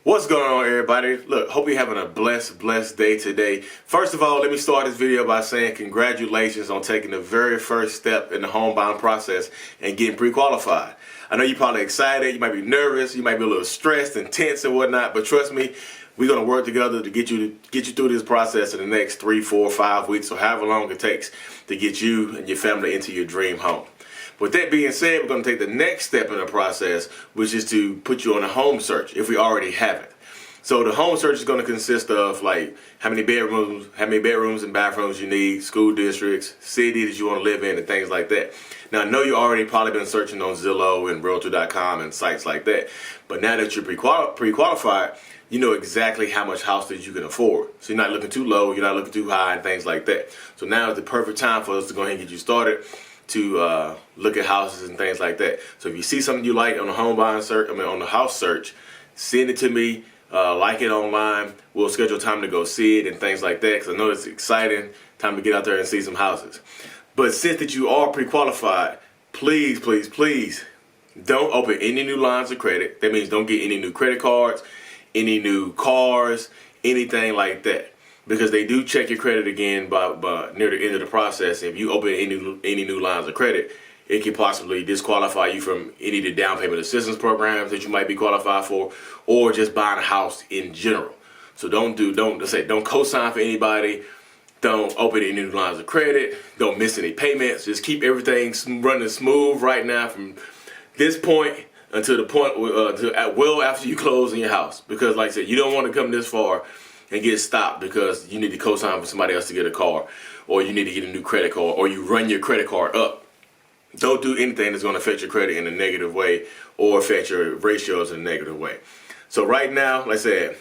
What's going on, everybody? Look, hope you're having a blessed day today. First of all, let me start this video by saying congratulations on taking the very first step in the home buying process and getting pre-qualified. I know you're probably excited, you might be nervous, you might be a little stressed and tense and whatnot, but trust me, we're going to work together to get you through this process in the next 3, 4, 5 weeks, or however long it takes to get you and your family into your dream home. With that being said, we're going to take the next step in the process, which is to put you on a home search if we already haven't. So the home search is going to consist of like how many bedrooms and bathrooms you need, school districts, city that you want to live in, and things like that. Now I know you already probably been searching on Zillow and REALTOR.com and sites like that, but now that you're pre-qualified, you know exactly how much house that you can afford. So you're not looking too low, you're not looking too high, and things like that. So now is the perfect time for us to go ahead and get you started to look at houses and things like that. So if you see something you like on the home buying search, on the house search, send it to me. Like it online. We'll schedule time to go see it and things like that, because I know it's exciting. Time to get out there and see some houses. But since that you are pre-qualified, please don't open any new lines of credit. That means don't get any new credit cards, any new cars, anything like that. Because they do check your credit again by near the end of the process. If you open any new lines of credit, it could possibly disqualify you from any of the down payment assistance programs that you might be qualified for, or just buying a house in general. So don't co-sign for anybody. Don't open any new lines of credit. Don't miss any payments. Just keep everything running smooth right now from this point until the point well after you close in your house. Because like I said, you don't want to come this far and get stopped because you need to co-sign for somebody else to get a car, or you need to get a new credit card, or you run your credit card up. Don't do anything that's going to affect your credit in a negative way or affect your ratios in a negative way. So right now, like I said,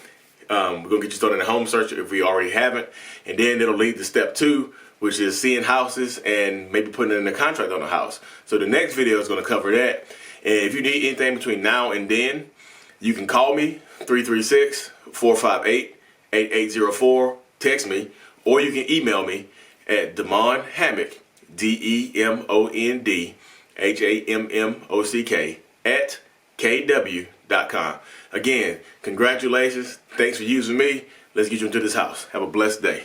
we're going to get you started in the home search if we already haven't, and then it'll lead to step 2, which is seeing houses and maybe putting in a contract on a house. So the next video is going to cover that. And if you need anything between now and then, you can call me, 336-458-8804, text me, or you can email me at demondhammock, DEMONDHAMMOCK @KW.com. Again, congratulations. Thanks for using me. Let's get you into this house. Have a blessed day.